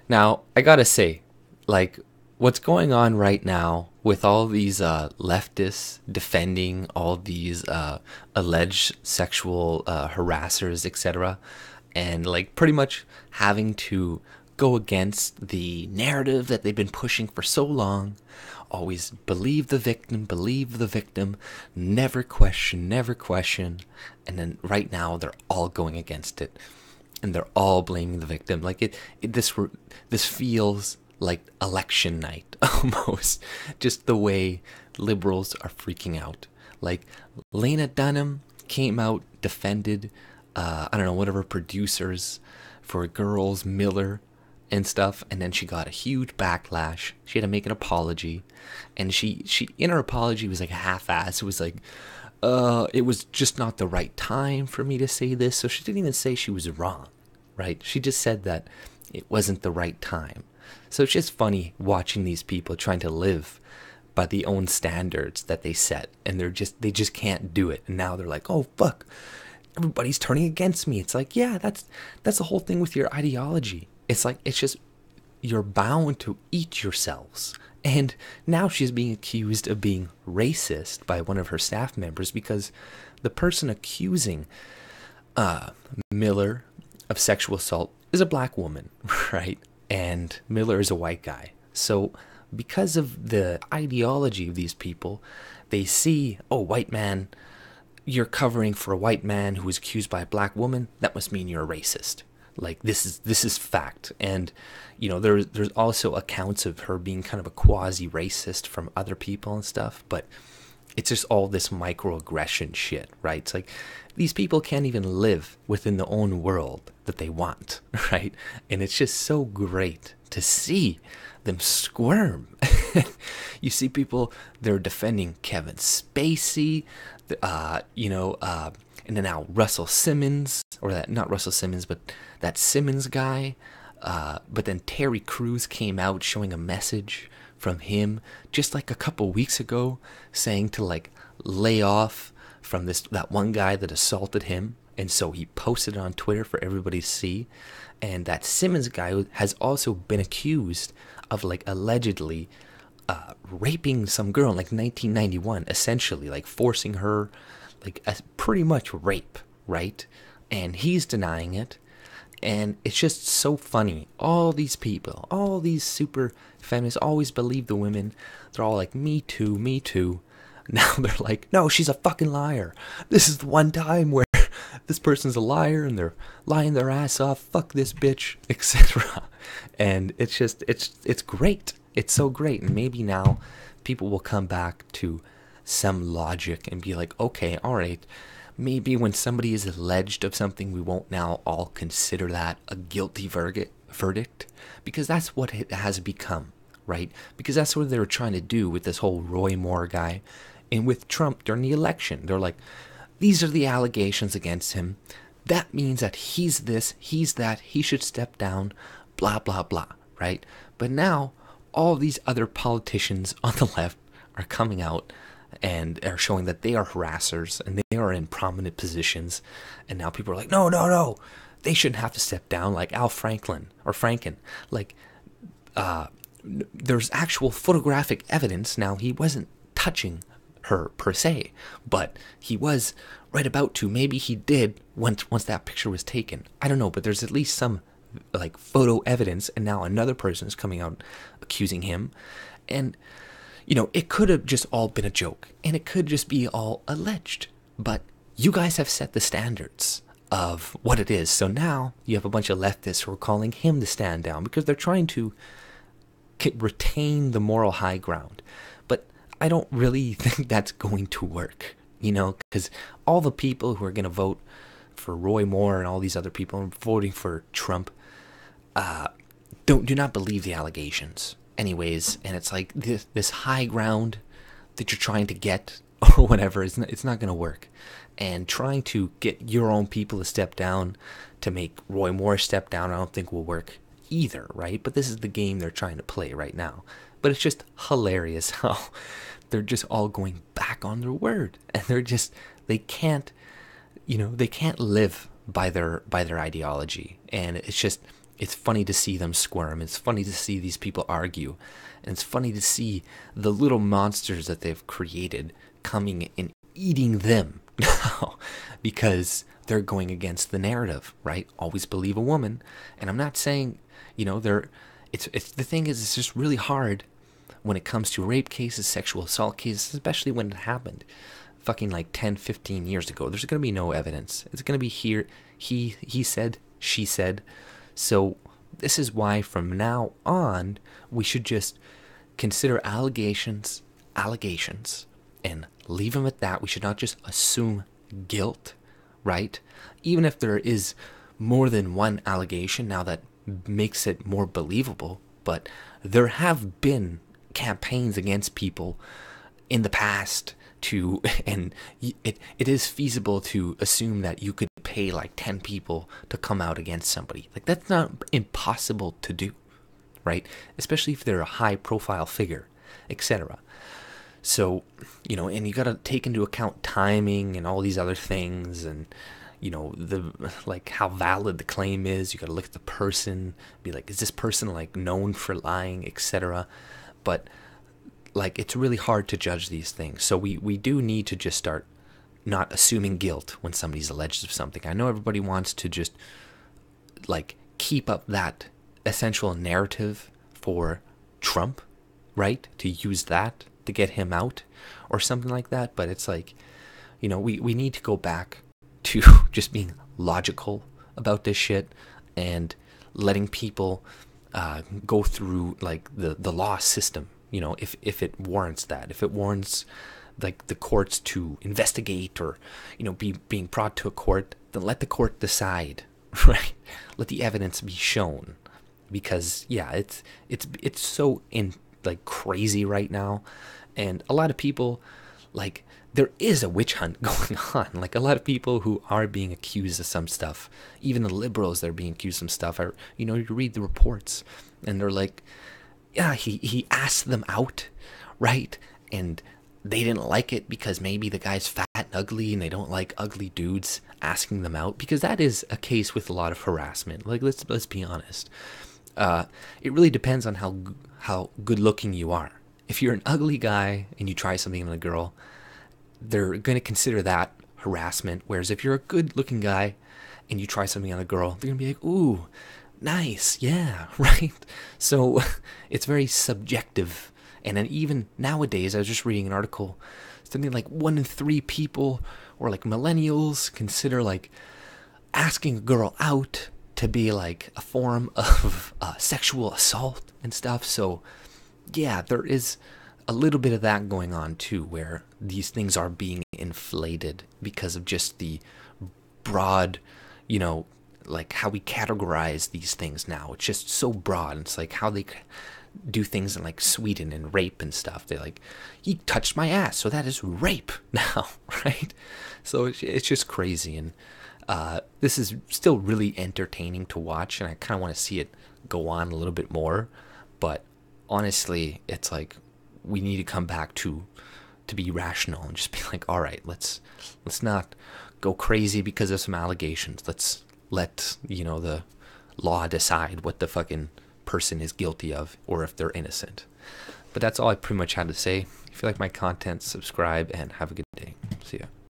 Now, I gotta say, like, what's going on right now with all these leftists defending all these alleged sexual harassers, etc., and like pretty much having to go against the narrative that they've been pushing for so long. Always believe the victim, never question, never question. And then right now they're all going against it, and they're all blaming the victim. Like this feels like election night almost. Just the way liberals are freaking out. Like Lena Dunham came out, defended, I don't know, whatever producers for Girls Miller and stuff, and then she got a huge backlash. She had to make an apology, and she in her apology was like half-assed. It was like, it was just not the right time for me to say this. So she didn't even say she was wrong, right? She just said that it wasn't the right time. So it's just funny watching these people trying to live by the own standards that they set, and they just can't do it. And now they're like, oh fuck, everybody's turning against me. It's like, yeah, that's the whole thing with your ideology. It's like, it's just, you're bound to eat yourselves. And now she's being accused of being racist by one of her staff members because the person accusing Miller of sexual assault is a black woman, right? And Miller is a white guy. So because of the ideology of these people, they see, oh, white man, you're covering for a white man who was accused by a black woman. That must mean you're a racist. Like, this is fact. And, you know, there's also accounts of her being kind of a quasi-racist from other people and stuff, but it's just all this microaggression shit, right? It's like, these people can't even live within their own world that they want, right? And it's just so great to see them squirm. You see people, they're defending Kevin Spacey, and then now Russell Simmons, or that, not Russell Simmons, but that Simmons guy. But then Terry Crews came out showing a message from him just like a couple weeks ago, saying to like lay off from that one guy that assaulted him. And so he posted it on Twitter for everybody to see. And that Simmons guy has also been accused of like allegedly raping some girl in like 1991, essentially like forcing her, like pretty much rape, right? And he's denying it. And it's just so funny. All these people, all these super feminists always believe the women. They're all like, me too, me too. Now they're like, no, she's a fucking liar. This is the one time where this person's a liar and they're lying their ass off. Fuck this bitch, etc. And it's just, it's great. It's so great. And maybe now people will come back to some logic and be like, okay, all right, maybe when somebody is alleged of something, we won't now all consider that a guilty verdict, because that's what it has become, right? Because that's what they were trying to do with this whole Roy Moore guy and with Trump during the election. They're like, these are the allegations against him. That means that he's this, he's that, he should step down, blah, blah, blah, right? But now all these other politicians on the left are coming out and are showing that they are harassers and they are in prominent positions. And now people are like, no, they shouldn't have to step down, like Al Franken. Like, there's actual photographic evidence. Now, he wasn't touching her per se, but he was right about to. Maybe he did once that picture was taken. I don't know, but there's at least some like photo evidence, and now another person is coming out accusing him. And you know, it could have just all been a joke, and it could just be all alleged. But you guys have set the standards of what it is. So now you have a bunch of leftists who are calling him to stand down because they're trying to retain the moral high ground. But I don't really think that's going to work, you know, because all the people who are going to vote for Roy Moore and all these other people voting for Trump do not believe the allegations anyways, and it's like this high ground that you're trying to get or whatever, it's not going to work. And trying to get your own people to step down to make Roy Moore step down, I don't think will work either, right? But this is the game they're trying to play right now. But it's just hilarious how they're just all going back on their word, and they can't live by their ideology. And it's just, it's funny to see them squirm. It's funny to see these people argue. And it's funny to see the little monsters that they've created coming and eating them now because they're going against the narrative, right? Always believe a woman. And I'm not saying, it's the thing is, it's just really hard when it comes to rape cases, sexual assault cases, especially when it happened fucking like 10, 15 years ago. There's going to be no evidence. It's going to be here, he said, she said. So this is why from now on, we should just consider allegations, and leave them at that. We should not just assume guilt, right? Even if there is more than one allegation, now that makes it more believable. But there have been campaigns against people in the past and it is feasible to assume that you could pay like 10 people to come out against somebody. Like, that's not impossible to do, right? Especially if they're a high profile figure, etc. So, and you got to take into account timing and all these other things, and the like how valid the claim is. You got to look at the person, be like, is this person like known for lying, etc. But like, it's really hard to judge these things. So we do need to just start not assuming guilt when somebody's alleged of something. I know everybody wants to just like keep up that essential narrative for Trump, right? To use that to get him out or something like that. But it's like, we need to go back to just being logical about this shit and letting people go through like the law system. If it warrants that, if it warrants like the courts to investigate or, being brought to a court, then let the court decide, right? Let the evidence be shown, because yeah, it's so crazy right now, and a lot of people, like, there is a witch hunt going on. Like, a lot of people who are being accused of some stuff, even the liberals that are being accused of some stuff, are, you read the reports and they're like, yeah, he asked them out, right? And they didn't like it because maybe the guy's fat and ugly, and they don't like ugly dudes asking them out, because that is a case with a lot of harassment. Like, let's be honest. It really depends on how good looking you are. If you're an ugly guy and you try something on a girl, they're going to consider that harassment. Whereas if you're a good looking guy and you try something on a girl, they're going to be like, ooh, nice, yeah, right? So it's very subjective. And then even nowadays, I was just reading an article, something like 1 in 3 people, or like millennials, consider like asking a girl out to be like a form of sexual assault and stuff. So yeah, there is a little bit of that going on too, where these things are being inflated because of just the broad, like how we categorize these things now. It's just so broad. It's like how they do things in like Sweden and rape and stuff. They're like, he touched my ass, so that is rape now, right? So it's just crazy. And this is still really entertaining to watch, and I kind of want to see it go on a little bit more. But honestly, it's like, we need to come back to be rational and just be like, all right, let's not go crazy because of some allegations. Let's let the law decide what the fucking person is guilty of, or if they're innocent. But that's all I pretty much had to say. If you like my content, subscribe and have a good day. See ya.